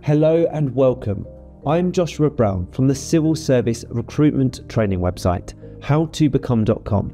Hello and welcome. I'm Joshua Brown from the Civil Service Recruitment Training website, howtobecome.com.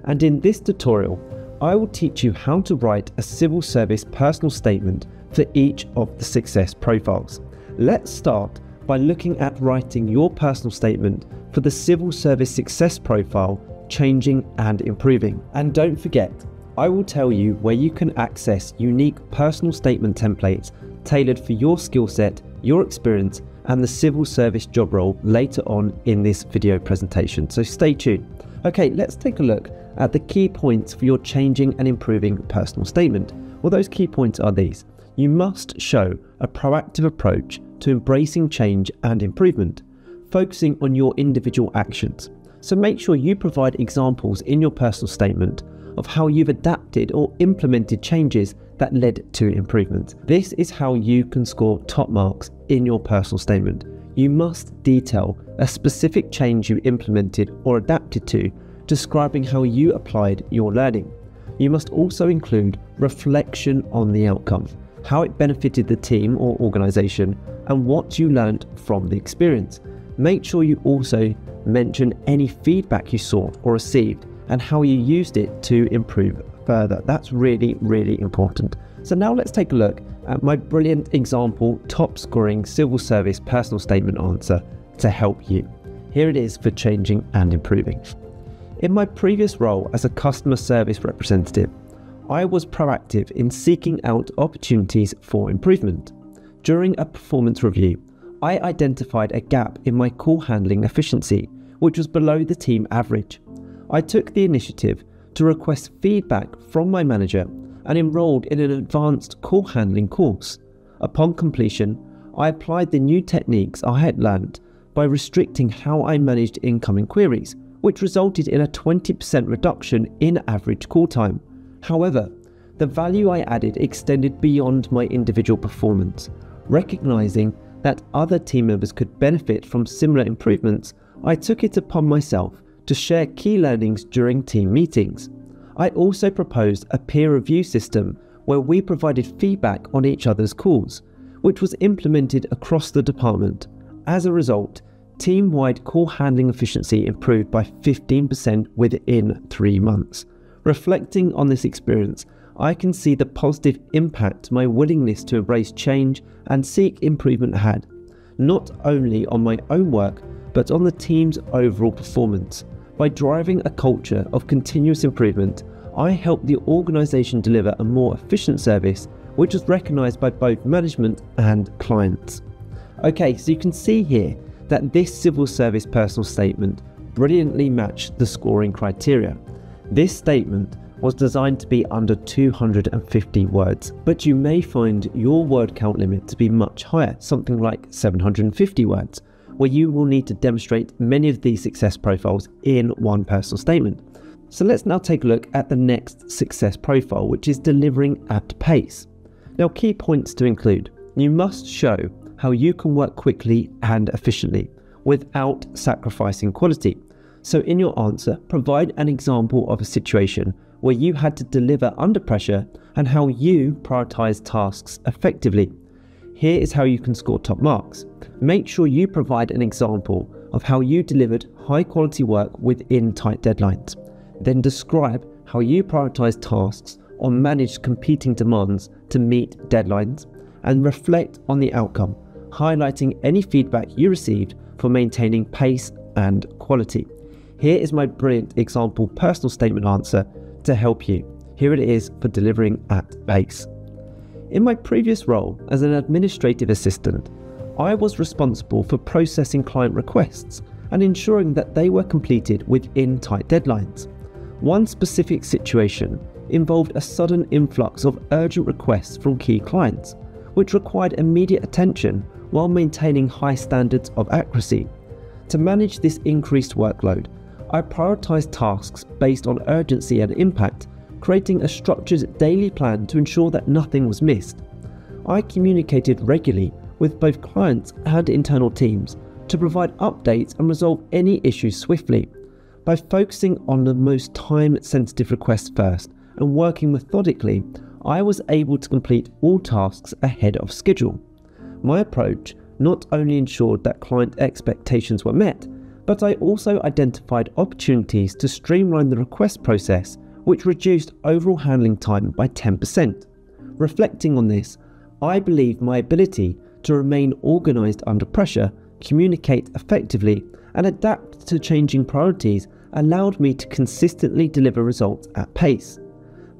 And in this tutorial, I will teach you how to write a civil service personal statement for each of the success profiles. Let's start by looking at writing your personal statement for the civil service success profile, changing and improving. And don't forget, I will tell you where you can access unique personal statement templates tailored for your skill set, your experience, and the civil service job role later on in this video presentation. So stay tuned. Okay, let's take a look at the key points for your changing and improving personal statement. Well, those key points are these. You must show a proactive approach to embracing change and improvement, focusing on your individual actions. So make sure you provide examples in your personal statement of how you've adapted or implemented changes that led to improvement. This is how you can score top marks in your personal statement. You must detail a specific change you implemented or adapted to, describing how you applied your learning. You must also include reflection on the outcome, how it benefited the team or organization, and what you learned from the experience. Make sure you also mention any feedback you saw or received and how you used it to improve further. That's really, really important. So now let's take a look at my brilliant example top scoring civil service personal statement answer to help you. Here it is for changing and improving. In my previous role as a customer service representative, I was proactive in seeking out opportunities for improvement. During a performance review, I identified a gap in my call handling efficiency, which was below the team average. I took the initiative to request feedback from my manager and enrolled in an advanced call handling course. Upon completion, I applied the new techniques I had learned by restricting how I managed incoming queries, which resulted in a 20% reduction in average call time. However, the value I added extended beyond my individual performance. Recognizing that other team members could benefit from similar improvements, I took it upon myself to share key learnings during team meetings. I also proposed a peer review system where we provided feedback on each other's calls, which was implemented across the department. As a result, team-wide call handling efficiency improved by 15% within 3 months. Reflecting on this experience, I can see the positive impact my willingness to embrace change and seek improvement had, not only on my own work, but on the team's overall performance. By driving a culture of continuous improvement, I helped the organisation deliver a more efficient service, which was recognised by both management and clients. Okay, so you can see here that this civil service personal statement brilliantly matched the scoring criteria. This statement was designed to be under 250 words, but you may find your word count limit to be much higher, something like 750 words, where you will need to demonstrate many of these success profiles in one personal statement. So let's now take a look at the next success profile, which is delivering at pace. Now, key points to include: you must show how you can work quickly and efficiently without sacrificing quality. So in your answer, provide an example of a situation where you had to deliver under pressure and how you prioritize tasks effectively. Here is how you can score top marks. Make sure you provide an example of how you delivered high quality work within tight deadlines. Then describe how you prioritize tasks or manage competing demands to meet deadlines, and reflect on the outcome, highlighting any feedback you received for maintaining pace and quality. Here is my brilliant example personal statement answer to help you. Here it is for delivering at pace. In my previous role as an administrative assistant, I was responsible for processing client requests and ensuring that they were completed within tight deadlines. One specific situation involved a sudden influx of urgent requests from key clients, which required immediate attention while maintaining high standards of accuracy. To manage this increased workload, I prioritized tasks based on urgency and impact, creating a structured daily plan to ensure that nothing was missed. I communicated regularly with both clients and internal teams to provide updates and resolve any issues swiftly. By focusing on the most time-sensitive requests first and working methodically, I was able to complete all tasks ahead of schedule. My approach not only ensured that client expectations were met, but I also identified opportunities to streamline the request process, which reduced overall handling time by 10%. Reflecting on this, I believe my ability to remain organised under pressure, communicate effectively, and adapt to changing priorities allowed me to consistently deliver results at pace.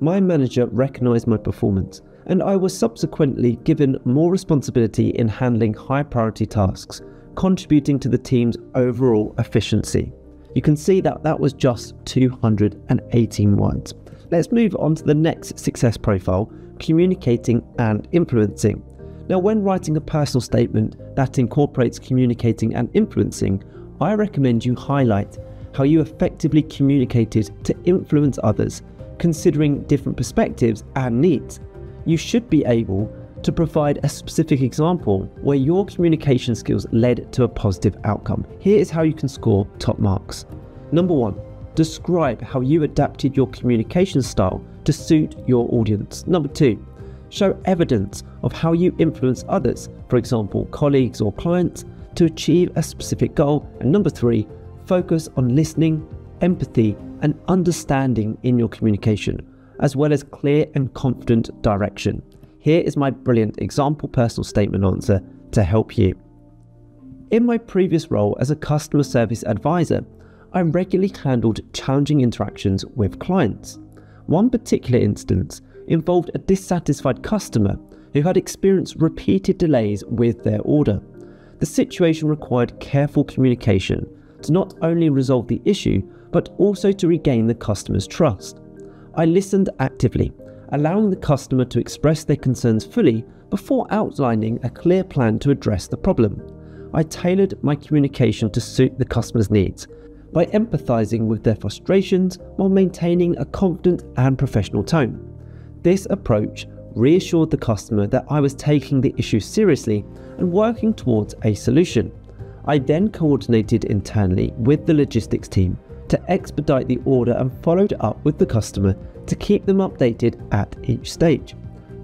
My manager recognised my performance, and I was subsequently given more responsibility in handling high priority tasks, contributing to the team's overall efficiency. You can see that that was just 218 words. Let's move on to the next success profile, communicating and influencing. Now, when writing a personal statement that incorporates communicating and influencing, I recommend you highlight how you effectively communicated to influence others, considering different perspectives and needs. You should be able to provide a specific example where your communication skills led to a positive outcome. Here is how you can score top marks. Number 1, describe how you adapted your communication style to suit your audience. Number 2, show evidence of how you influence others, for example, colleagues or clients, to achieve a specific goal. And number 3, focus on listening, empathy, and understanding in your communication, as well as clear and confident direction. Here is my brilliant example personal statement answer to help you. In my previous role as a customer service advisor, I regularly handled challenging interactions with clients. One particular instance involved a dissatisfied customer who had experienced repeated delays with their order. The situation required careful communication to not only resolve the issue, but also to regain the customer's trust. I listened actively, allowing the customer to express their concerns fully before outlining a clear plan to address the problem. I tailored my communication to suit the customer's needs by empathizing with their frustrations while maintaining a confident and professional tone. This approach reassured the customer that I was taking the issue seriously and working towards a solution. I then coordinated internally with the logistics team to expedite the order and followed up with the customer to keep them updated at each stage.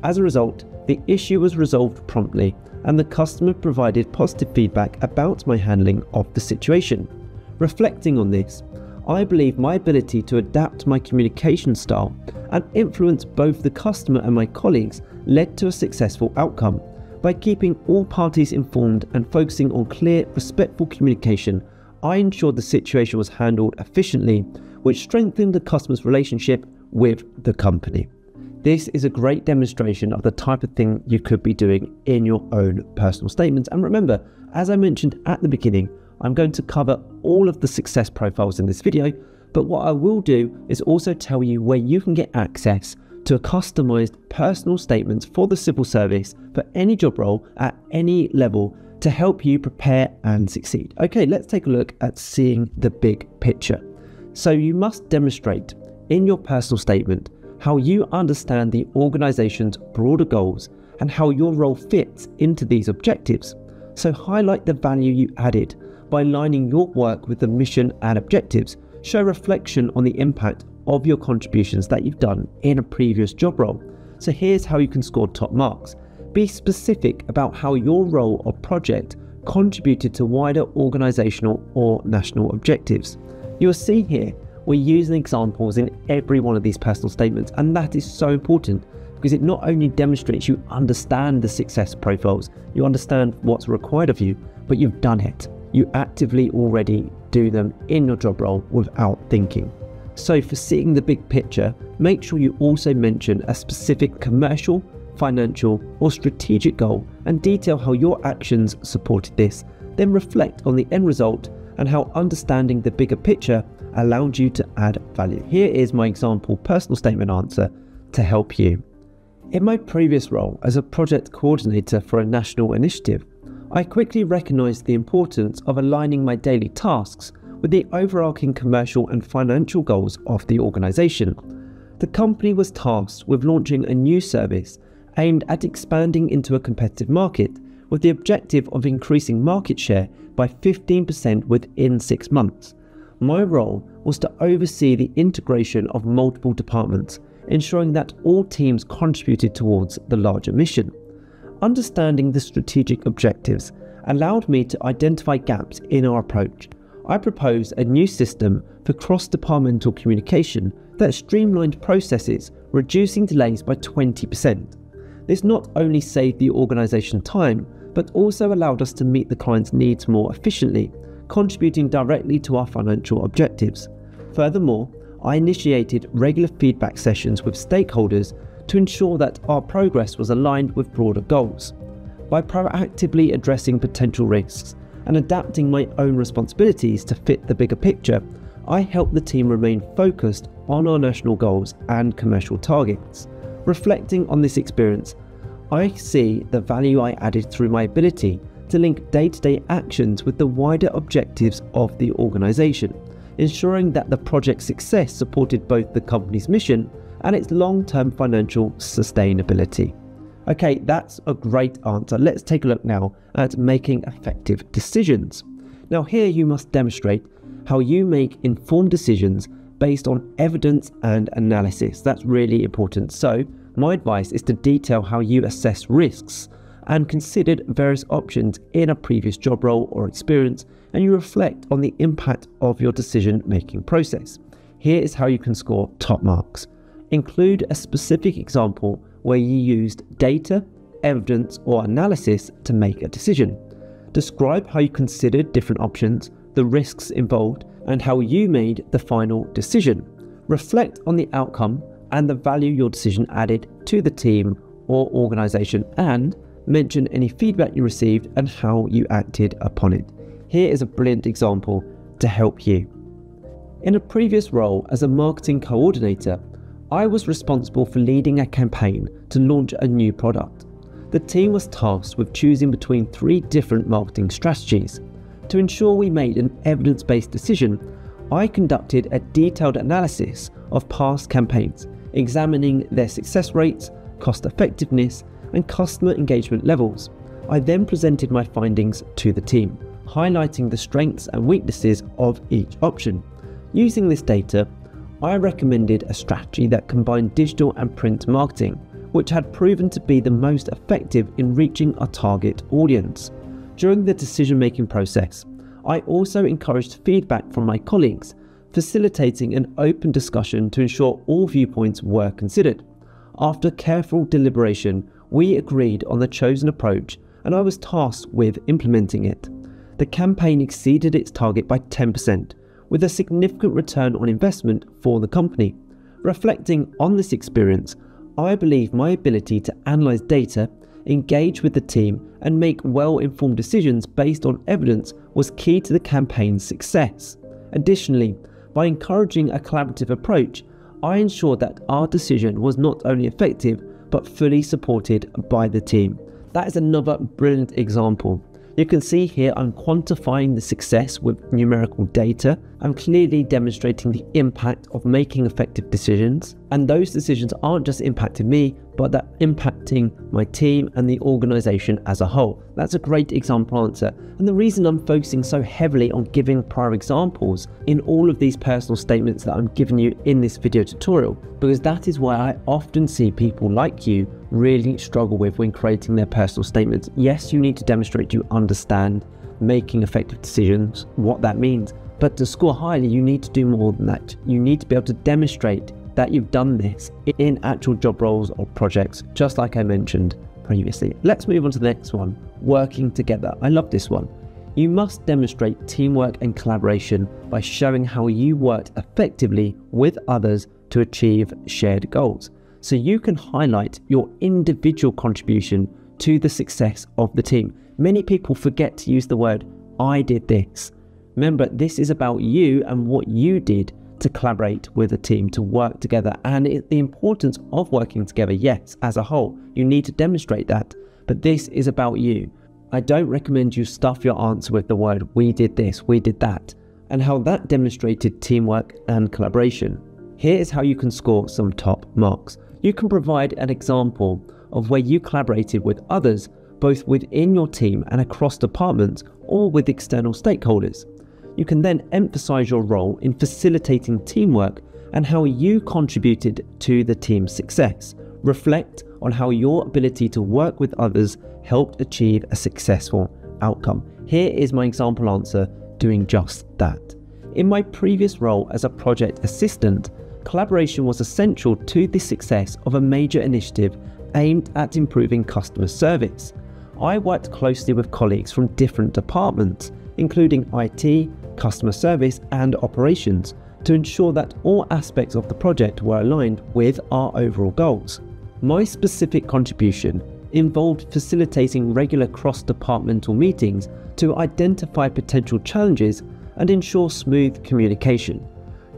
As a result, the issue was resolved promptly and the customer provided positive feedback about my handling of the situation. Reflecting on this, I believe my ability to adapt my communication style and influence both the customer and my colleagues led to a successful outcome. By keeping all parties informed and focusing on clear, respectful communication, I ensured the situation was handled efficiently, which strengthened the customer's relationship with the company. This is a great demonstration of the type of thing you could be doing in your own personal statements. And remember, as I mentioned at the beginning, I'm going to cover all of the success profiles in this video, but what I will do is also tell you where you can get access to a customized personal statements for the civil service for any job role at any level to help you prepare and succeed. Okay, let's take a look at seeing the big picture. So you must demonstrate in your personal statement how you understand the organization's broader goals and how your role fits into these objectives. So highlight the value you added by aligning your work with the mission and objectives. Show reflection on the impact of your contributions that you've done in a previous job role. So here's how you can score top marks. Be specific about how your role or project contributed to wider organizational or national objectives. You'll see here we're using examples in every one of these personal statements, and that is so important because it not only demonstrates you understand the success profiles, you understand what's required of you, but you've done it. You actively already do them in your job role without thinking. So for seeing the big picture, make sure you also mention a specific commercial, financial, or strategic goal and detail how your actions supported this. Then reflect on the end result and how understanding the bigger picture allowed you to add value. Here is my example personal statement answer to help you. In my previous role as a project coordinator for a national initiative, I quickly recognized the importance of aligning my daily tasks with the overarching commercial and financial goals of the organization. The company was tasked with launching a new service aimed at expanding into a competitive market with the objective of increasing market share by 15% within 6 months. My role was to oversee the integration of multiple departments, ensuring that all teams contributed towards the larger mission. understanding the strategic objectives allowed me to identify gaps in our approach. I proposed a new system for cross-departmental communication that streamlined processes, reducing delays by 20%. This not only saved the organisation time, but also allowed us to meet the client's needs more efficiently, contributing directly to our financial objectives. Furthermore, I initiated regular feedback sessions with stakeholders to ensure that our progress was aligned with broader goals. By proactively addressing potential risks and adapting my own responsibilities to fit the bigger picture, I helped the team remain focused on our national goals and commercial targets. Reflecting on this experience, I see the value I added through my ability to link day-to-day actions with the wider objectives of the organisation, ensuring that the project's success supported both the company's mission and its long-term financial sustainability. Okay, that's a great answer. Let's take a look now at making effective decisions. Now here you must demonstrate how you make informed decisions based on evidence and analysis. That's really important. So my advice is to detail how you assess risks and considered various options in a previous job role or experience, and you reflect on the impact of your decision-making process. Here is how you can score top marks. Include a specific example where you used data, evidence, or analysis to make a decision. Describe how you considered different options, the risks involved, and how you made the final decision. Reflect on the outcome and the value your decision added to the team or organization, and mention any feedback you received and how you acted upon it. Here is a brilliant example to help you. In a previous role as a marketing coordinator, I was responsible for leading a campaign to launch a new product. The team was tasked with choosing between 3 different marketing strategies. To ensure we made an evidence-based decision, I conducted a detailed analysis of past campaigns, examining their success rates, cost effectiveness, and customer engagement levels. I then presented my findings to the team, highlighting the strengths and weaknesses of each option. Using this data, I recommended a strategy that combined digital and print marketing, which had proven to be the most effective in reaching our target audience. During the decision-making process, I also encouraged feedback from my colleagues, facilitating an open discussion to ensure all viewpoints were considered. After careful deliberation, we agreed on the chosen approach, and I was tasked with implementing it. The campaign exceeded its target by 10%, with a significant return on investment for the company. Reflecting on this experience, I believe my ability to analyze data, engage with the team, and make well-informed decisions based on evidence was key to the campaign's success. Additionally, by encouraging a collaborative approach, I ensured that our decision was not only effective, but fully supported by the team. That is another brilliant example. You can see here I'm quantifying the success with numerical data. I'm clearly demonstrating the impact of making effective decisions. And those decisions aren't just impacting me, but they're impacting my team and the organization as a whole. That's a great example answer. And the reason I'm focusing so heavily on giving prior examples in all of these personal statements that I'm giving you in this video tutorial, because that is why I often see people like you really struggle with when creating their personal statements. Yes, you need to demonstrate you understand making effective decisions, what that means. But to score highly, you need to do more than that. You need to be able to demonstrate that you've done this in actual job roles or projects, just like I mentioned previously. Let's move on to the next one, working together. I love this one. You must demonstrate teamwork and collaboration by showing how you worked effectively with others to achieve shared goals. So you can highlight your individual contribution to the success of the team. Many people forget to use the word, I did this. Remember, this is about you and what you did to collaborate with a team, to work together, and the importance of working together. Yes, as a whole, you need to demonstrate that, but this is about you. I don't recommend you stuff your answer with the word, we did this, we did that, and how that demonstrated teamwork and collaboration. Here is how you can score some top marks. You can provide an example of where you collaborated with others, both within your team and across departments, or with external stakeholders. You can then emphasize your role in facilitating teamwork and how you contributed to the team's success. Reflect on how your ability to work with others helped achieve a successful outcome. Here is my example answer doing just that. In my previous role as a project assistant, collaboration was essential to the success of a major initiative aimed at improving customer service. I worked closely with colleagues from different departments, including IT, customer service, and operations, to ensure that all aspects of the project were aligned with our overall goals. My specific contribution involved facilitating regular cross-departmental meetings to identify potential challenges and ensure smooth communication.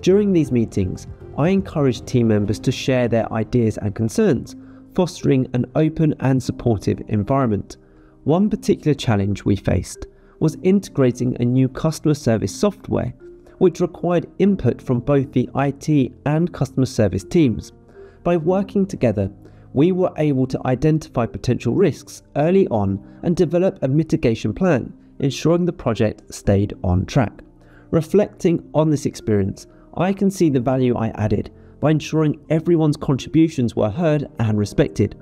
During these meetings, I encouraged team members to share their ideas and concerns, fostering an open and supportive environment. One particular challenge we faced was integrating a new customer service software, which required input from both the IT and customer service teams. By working together, we were able to identify potential risks early on and develop a mitigation plan, ensuring the project stayed on track. Reflecting on this experience, I can see the value I added by ensuring everyone's contributions were heard and respected.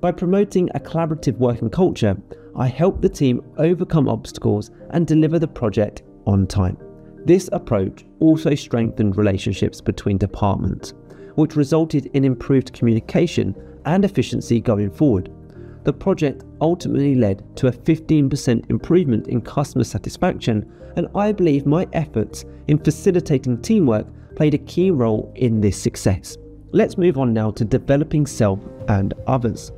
By promoting a collaborative working culture, I helped the team overcome obstacles and deliver the project on time. This approach also strengthened relationships between departments, which resulted in improved communication and efficiency going forward. The project ultimately led to a 15% improvement in customer satisfaction, and I believe my efforts in facilitating teamwork played a key role in this success. Let's move on now to developing self and others.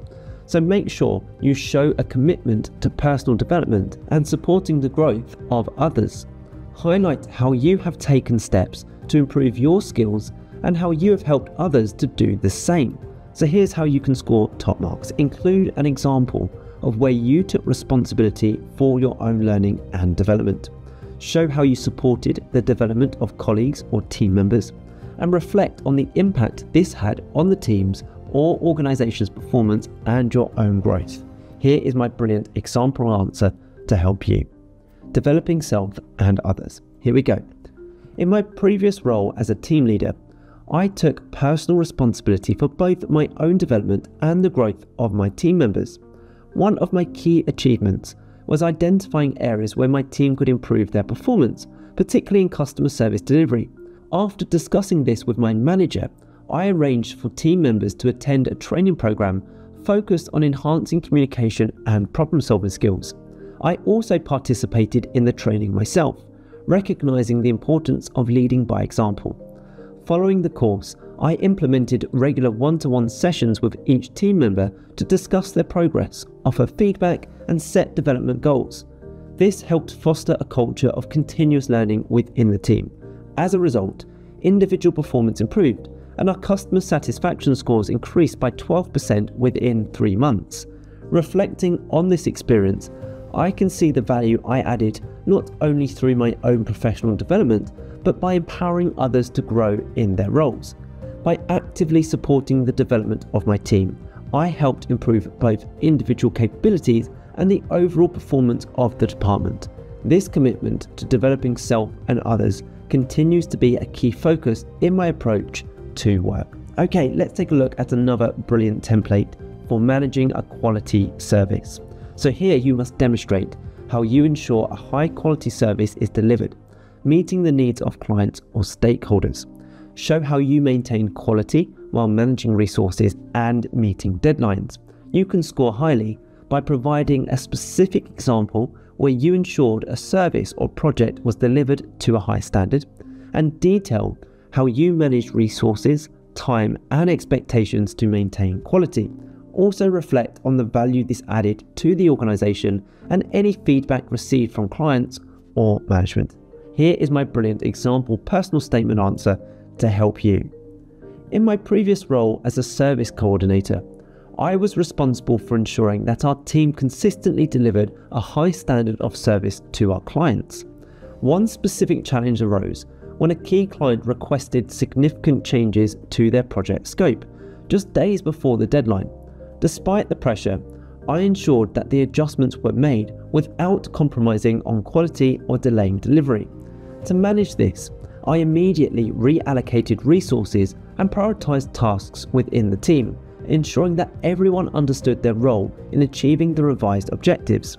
So make sure you show a commitment to personal development and supporting the growth of others. Highlight how you have taken steps to improve your skills and how you have helped others to do the same. So here's how you can score top marks. Include an example of where you took responsibility for your own learning and development. Show how you supported the development of colleagues or team members, and reflect on the impact this had on the team's or organization's performance and your own growth. Here is my brilliant example answer to help you. Developing self and others. Here we go. In my previous role as a team leader, I took personal responsibility for both my own development and the growth of my team members. One of my key achievements was identifying areas where my team could improve their performance, particularly in customer service delivery. After discussing this with my manager, I arranged for team members to attend a training program focused on enhancing communication and problem-solving skills. I also participated in the training myself, recognizing the importance of leading by example. Following the course, I implemented regular one-to-one sessions with each team member to discuss their progress, offer feedback, and set development goals. This helped foster a culture of continuous learning within the team. As a result, individual performance improved, and our customer satisfaction scores increased by 12% within 3 months. Reflecting on this experience, I can see the value I added not only through my own professional development, but by empowering others to grow in their roles. By actively supporting the development of my team, I helped improve both individual capabilities and the overall performance of the department. This commitment to developing self and others continues to be a key focus in my approach to work. Okay, let's take a look at another brilliant template for managing a quality service. So here you must demonstrate how you ensure a high quality service is delivered, meeting the needs of clients or stakeholders. Show how you maintain quality while managing resources and meeting deadlines. You can score highly by providing a specific example where you ensured a service or project was delivered to a high standard, and detail how you managed resources, time, and expectations to maintain quality. Also reflect on the value this added to the organization and any feedback received from clients or management. Here is my brilliant example personal statement answer to help you. In my previous role as a service coordinator, I was responsible for ensuring that our team consistently delivered a high standard of service to our clients. One specific challenge arose when a key client requested significant changes to their project scope, just days before the deadline. Despite the pressure, I ensured that the adjustments were made without compromising on quality or delaying delivery. To manage this, I immediately reallocated resources and prioritized tasks within the team, ensuring that everyone understood their role in achieving the revised objectives.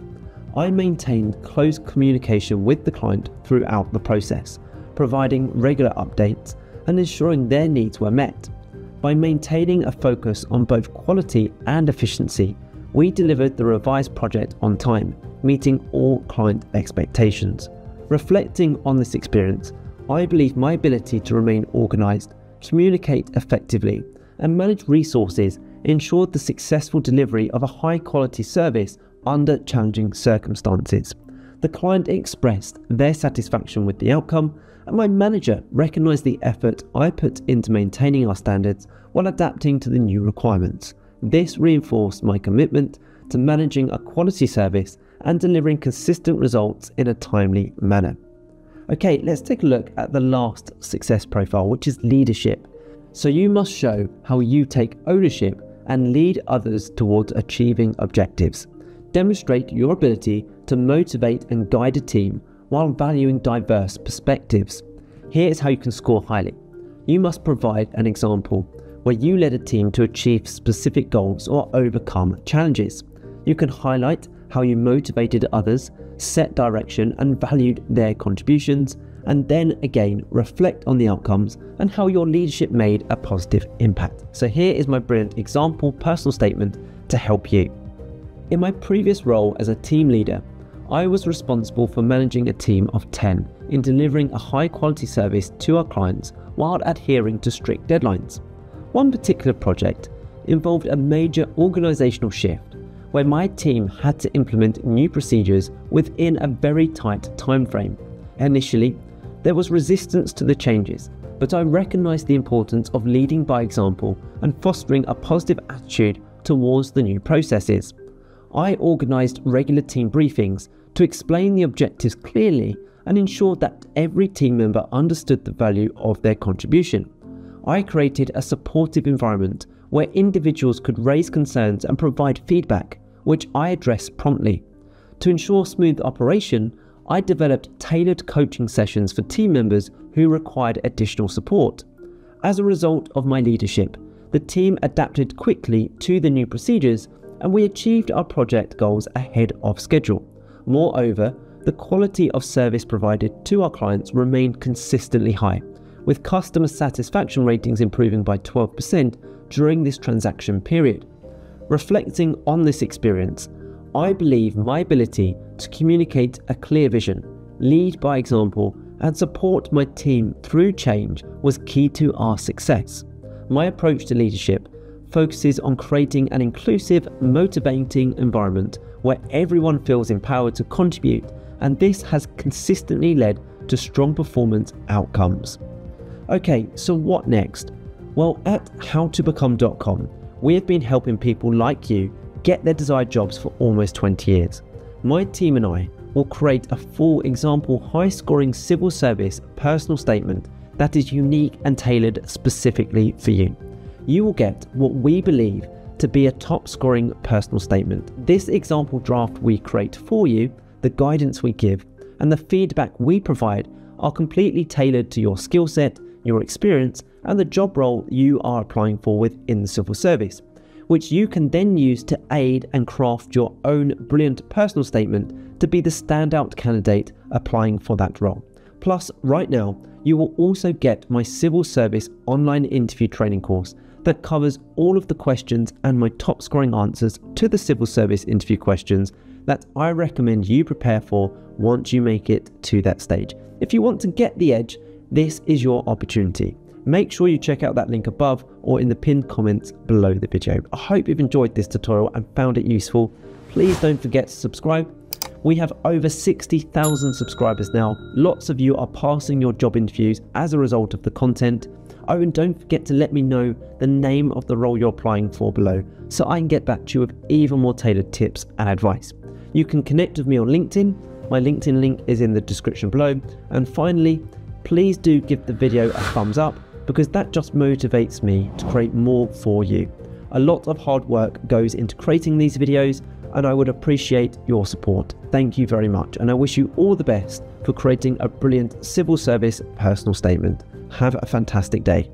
I maintained close communication with the client throughout the process, providing regular updates and ensuring their needs were met. By maintaining a focus on both quality and efficiency, we delivered the revised project on time, meeting all client expectations. Reflecting on this experience, I believe my ability to remain organised, communicate effectively, and manage resources ensured the successful delivery of a high-quality service under challenging circumstances. The client expressed their satisfaction with the outcome, and my manager recognised the effort I put into maintaining our standards while adapting to the new requirements. This reinforced my commitment to managing a quality service and delivering consistent results in a timely manner. Okay, let's take a look at the last success profile, which is leadership. So you must show how you take ownership and lead others towards achieving objectives. Demonstrate your ability to motivate and guide a team while valuing diverse perspectives. Here is how you can score highly. You must provide an example where you led a team to achieve specific goals or overcome challenges. You can highlight how you motivated others, set direction and valued their contributions, and then again reflect on the outcomes and how your leadership made a positive impact. So here is my brilliant example personal statement to help you. In my previous role as a team leader, I was responsible for managing a team of 10 in delivering a high quality service to our clients while adhering to strict deadlines. One particular project involved a major organisational shift where my team had to implement new procedures within a very tight time frame. Initially, there was resistance to the changes, but I recognised the importance of leading by example and fostering a positive attitude towards the new processes. I organised regular team briefings to explain the objectives clearly and ensured that every team member understood the value of their contribution. I created a supportive environment where individuals could raise concerns and provide feedback, which I addressed promptly. To ensure smooth operation, I developed tailored coaching sessions for team members who required additional support. As a result of my leadership, the team adapted quickly to the new procedures and we achieved our project goals ahead of schedule. Moreover, the quality of service provided to our clients remained consistently high, with customer satisfaction ratings improving by 12% during this transaction period. Reflecting on this experience, I believe my ability to communicate a clear vision, lead by example, and support my team through change was key to our success. My approach to leadership focuses on creating an inclusive, motivating environment where everyone feels empowered to contribute, and this has consistently led to strong performance outcomes. Okay, so what next? Well, at howtobecome.com, we have been helping people like you get their desired jobs for almost 20 years. My team and I will create a full example high-scoring civil service personal statement that is unique and tailored specifically for you. You will get what we believe to be a top-scoring personal statement. This example draft we create for you, the guidance we give, and the feedback we provide are completely tailored to your skill set, your experience, and the job role you are applying for within the civil service, which you can then use to aid and craft your own brilliant personal statement to be the standout candidate applying for that role. Plus, right now, you will also get my civil service online interview training course that covers all of the questions and my top scoring answers to the civil service interview questions that I recommend you prepare for once you make it to that stage. If you want to get the edge, this is your opportunity. Make sure you check out that link above or in the pinned comments below the video. I hope you've enjoyed this tutorial and found it useful. Please don't forget to subscribe. We have over 60,000 subscribers now. Lots of you are passing your job interviews as a result of the content. Oh, and don't forget to let me know the name of the role you're applying for below so I can get back to you with even more tailored tips and advice. You can connect with me on LinkedIn. My LinkedIn link is in the description below. And finally, please do give the video a thumbs up because that just motivates me to create more for you. A lot of hard work goes into creating these videos and I would appreciate your support. Thank you very much, and I wish you all the best for creating a brilliant civil service personal statement. Have a fantastic day.